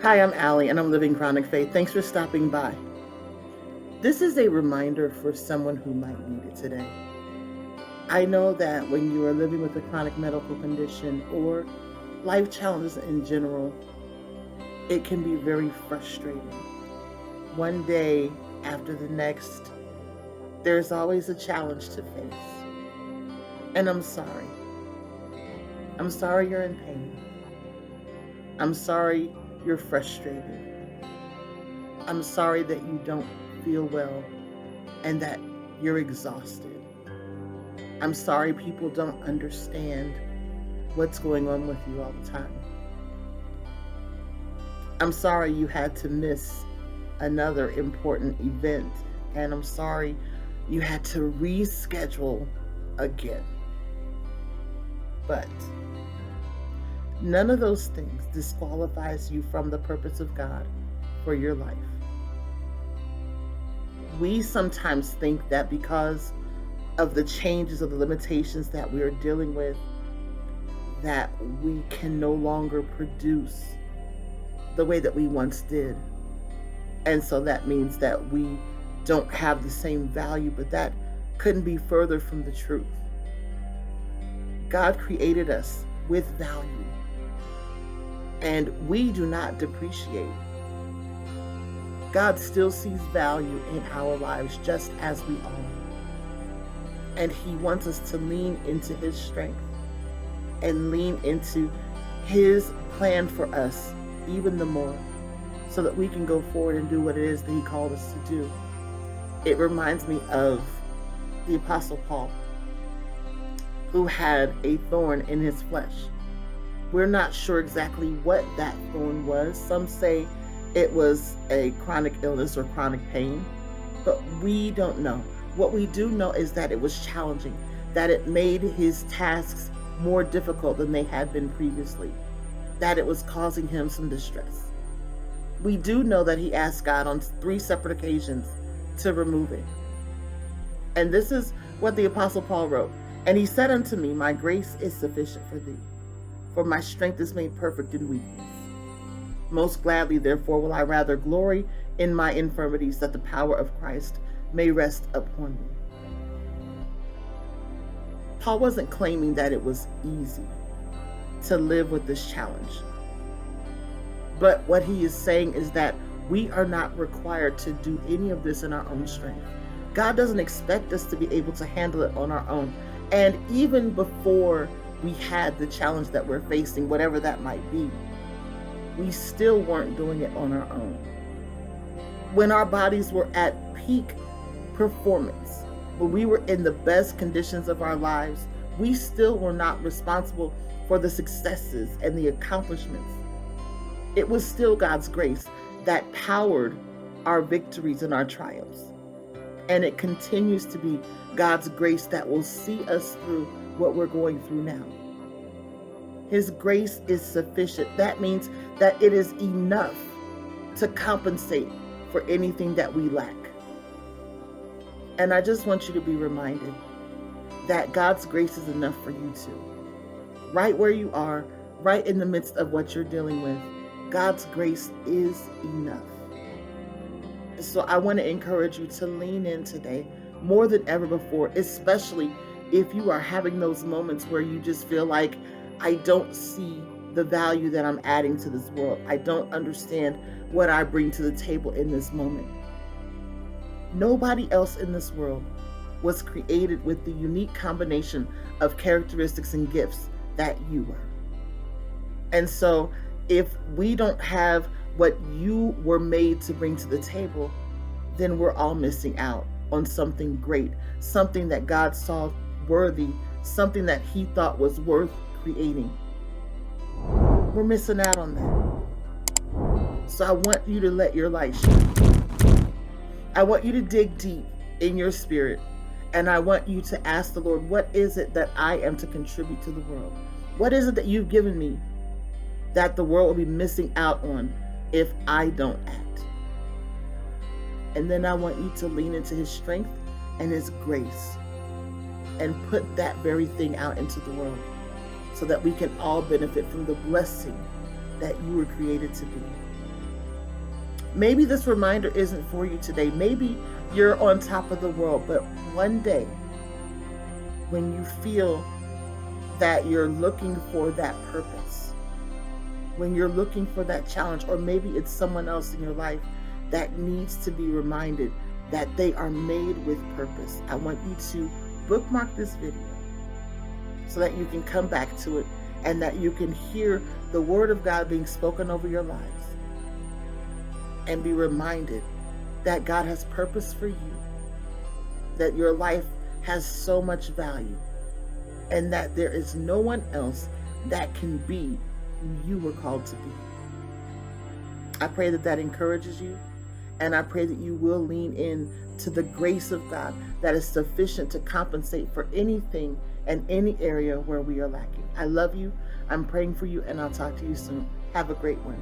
Hi, I'm Allie, and I'm living chronic faith. Thanks for stopping by. This is a reminder for someone who might need it today. I know that when you are living with a chronic medical condition or life challenges in general, it can be very frustrating. One day after the next, there's always a challenge to face. And I'm sorry. I'm sorry you're in pain. I'm sorry you're frustrated. I'm sorry that you don't feel well and that you're exhausted. I'm sorry people don't understand what's going on with you all the time. I'm sorry you had to miss another important event, and I'm sorry you had to reschedule again. But none of those things disqualifies you from the purpose of God for your life. We sometimes think that because of the changes of the limitations that we are dealing with, that we can no longer produce the way that we once did. And so that means that we don't have the same value, but that couldn't be further from the truth. God created us with value, and we do not depreciate. God still sees value in our lives just as we are. And He wants us to lean into His strength and lean into His plan for us even the more, so that we can go forward and do what it is that He called us to do. It reminds me of the Apostle Paul, who had a thorn in his flesh. We're not sure exactly what that thorn was. Some say it was a chronic illness or chronic pain, but we don't know. What we do know is that it was challenging, that it made his tasks more difficult than they had been previously, that it was causing him some distress. We do know that he asked God on 3 separate occasions to remove it. And this is what the Apostle Paul wrote. And he said unto me, my grace is sufficient for thee, for my strength is made perfect in weakness. Most gladly, therefore, will I rather glory in my infirmities, that the power of Christ may rest upon me. Paul wasn't claiming that it was easy to live with this challenge. But what he is saying is that we are not required to do any of this in our own strength. God doesn't expect us to be able to handle it on our own. And even before we had the challenge that we're facing, whatever that might be, we still weren't doing it on our own. When our bodies were at peak performance, when we were in the best conditions of our lives, we still were not responsible for the successes and the accomplishments. It was still God's grace that powered our victories and our triumphs. And it continues to be God's grace that will see us through what we're going through now. His grace is sufficient. That means that it is enough to compensate for anything that we lack. And I just want you to be reminded that God's grace is enough for you too. Right where you are, right in the midst of what you're dealing with, God's grace is enough. So I want to encourage you to lean in today more than ever before, especially if you are having those moments where you just feel like, I don't see the value that I'm adding to this world. I don't understand what I bring to the table in this moment. Nobody else in this world was created with the unique combination of characteristics and gifts that you were. And so if we don't have what you were made to bring to the table, then we're all missing out on something great, something that God saw worthy, something that He thought was worth creating. We're missing out on that. So I want you to let your light shine. I want you to dig deep in your spirit, and I want you to ask the Lord, what is it that I am to contribute to the world? What is it that you've given me that the world will be missing out on if I don't act? And then I want you to lean into His strength and His grace and put that very thing out into the world so that we can all benefit from the blessing that you were created to be. Maybe this reminder isn't for you today. Maybe you're on top of the world, but one day when you feel that you're looking for that purpose, when you're looking for that challenge, or maybe it's someone else in your life that needs to be reminded that they are made with purpose, I want you to bookmark this video so that you can come back to it and that you can hear the word of God being spoken over your lives and be reminded that God has purpose for you, that your life has so much value, and that there is no one else that can be who you were called to be. I pray that that encourages you, and I pray that you will lean in to the grace of God that is sufficient to compensate for anything and any area where we are lacking. I love you. I'm praying for you, and I'll talk to you soon. Have a great one.